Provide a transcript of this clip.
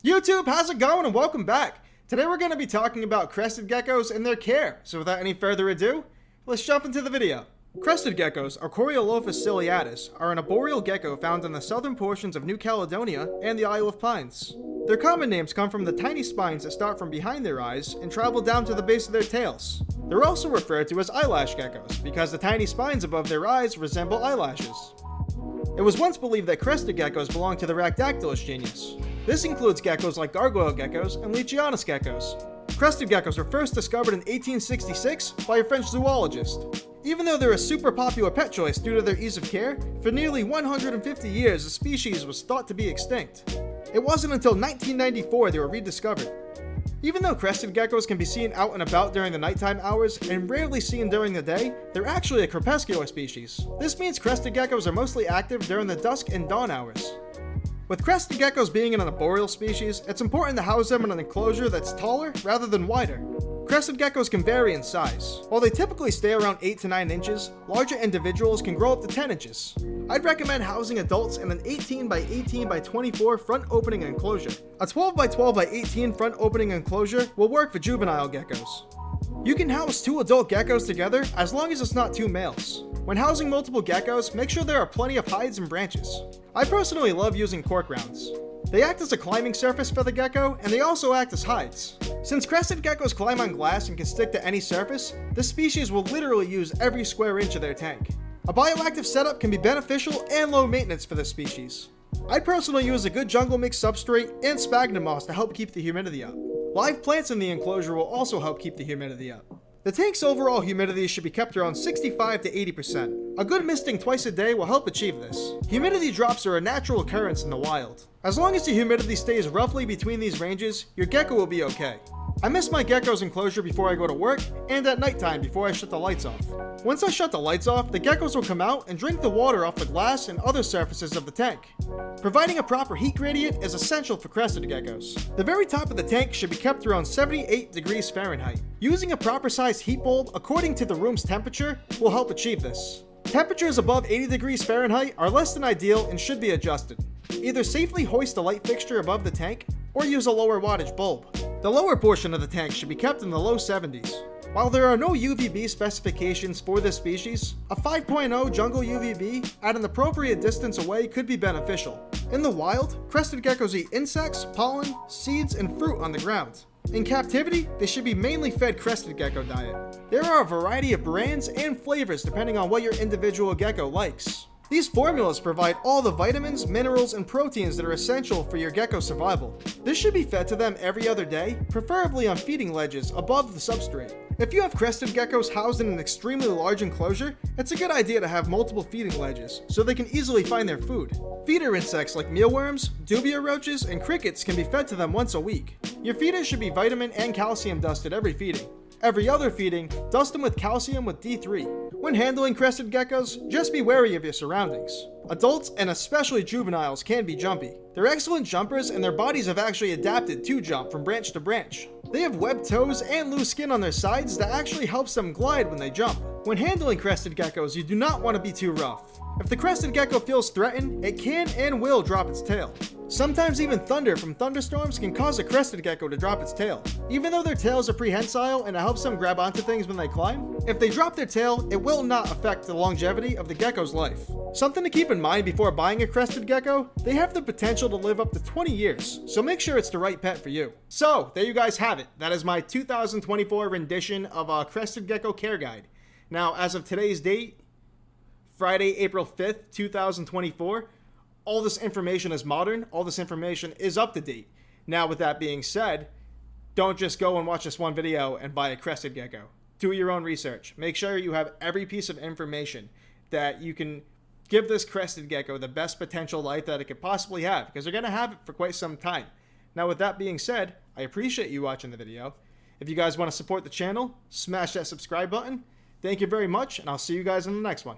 YouTube, how's it going and welcome back. Today we're going to be talking about crested geckos and their care. So without any further ado, let's jump into the video. Crested geckos, or Coriolophus ciliatus, are an arboreal gecko found in the southern portions of New Caledonia and the Isle of Pines. Their common names come from the tiny spines that start from behind their eyes and travel down to the base of their tails. They're also referred to as eyelash geckos because the tiny spines above their eyes resemble eyelashes. It was once believed that crested geckos belonged to the Rhacdactylus genus. This includes geckos like gargoyle geckos and Leachianus geckos. Crested geckos were first discovered in 1866 by a French zoologist. Even though they're a super popular pet choice due to their ease of care, for nearly 150 years the species was thought to be extinct. It wasn't until 1994 they were rediscovered. Even though crested geckos can be seen out and about during the nighttime hours and rarely seen during the day, they're actually a crepuscular species. This means crested geckos are mostly active during the dusk and dawn hours. With crested geckos being an arboreal species, it's important to house them in an enclosure that's taller rather than wider. Crested geckos can vary in size. While they typically stay around 8 to 9 inches, larger individuals can grow up to 10 inches. I'd recommend housing adults in an 18 by 18 by 24 front opening enclosure. A 12 by 12 by 18 front opening enclosure will work for juvenile geckos. You can house 2 adult geckos together as long as it's not 2 males. When housing multiple geckos, make sure there are plenty of hides and branches. I personally love using cork rounds. They act as a climbing surface for the gecko, and they also act as hides. Since crested geckos climb on glass and can stick to any surface, this species will literally use every square inch of their tank. A bioactive setup can be beneficial and low maintenance for this species. I personally use a good jungle mix substrate and sphagnum moss to help keep the humidity up. Live plants in the enclosure will also help keep the humidity up. The tank's overall humidity should be kept around 65 to 80%. A good misting twice a day will help achieve this. Humidity drops are a natural occurrence in the wild. As long as the humidity stays roughly between these ranges, your gecko will be okay. I mist my gecko's enclosure before I go to work and at nighttime before I shut the lights off. Once I shut the lights off, the geckos will come out and drink the water off the glass and other surfaces of the tank. Providing a proper heat gradient is essential for crested geckos. The very top of the tank should be kept around 78 degrees Fahrenheit. Using a proper sized heat bulb according to the room's temperature will help achieve this. Temperatures above 80 degrees Fahrenheit are less than ideal and should be adjusted. Either safely hoist a light fixture above the tank or use a lower wattage bulb. The lower portion of the tank should be kept in the low 70s. While there are no UVB specifications for this species, a 5.0 jungle UVB at an appropriate distance away could be beneficial. In the wild, crested geckos eat insects, pollen, seeds, and fruit on the ground. In captivity, they should be mainly fed crested gecko diet. There are a variety of brands and flavors depending on what your individual gecko likes. These formulas provide all the vitamins, minerals, and proteins that are essential for your gecko's survival. This should be fed to them every other day, preferably on feeding ledges above the substrate. If you have crested geckos housed in an extremely large enclosure, it's a good idea to have multiple feeding ledges so they can easily find their food. Feeder insects like mealworms, dubia roaches, and crickets can be fed to them once a week. Your feeders should be vitamin and calcium dusted every feeding. Every other feeding, dust them with calcium with D3. When handling crested geckos, just be wary of your surroundings. Adults, and especially juveniles, can be jumpy. They're excellent jumpers and their bodies have actually adapted to jump from branch to branch. They have webbed toes and loose skin on their sides that actually helps them glide when they jump. When handling crested geckos, you do not want to be too rough. If the crested gecko feels threatened, it can and will drop its tail. Sometimes even thunder from thunderstorms can cause a crested gecko to drop its tail. Even though their tails are prehensile and it helps them grab onto things when they climb, if they drop their tail, it will not affect the longevity of the gecko's life. Something to keep in mind before buying a crested gecko, they have the potential to live up to 20 years, so make sure it's the right pet for you. So, there you guys have it. That is my 2024 rendition of a Crested Gecko Care Guide. Now, as of today's date, Friday, April 5th, 2024, all this information is modern, all this information is up to date. Now, with that being said, don't just go and watch this one video and buy a crested gecko. Do your own research. Make sure you have every piece of information that you can give this crested gecko the best potential life that it could possibly have, because they're going to have it for quite some time. Now, with that being said, I appreciate you watching the video. If you guys want to support the channel, smash that subscribe button. Thank you very much, and I'll see you guys in the next one.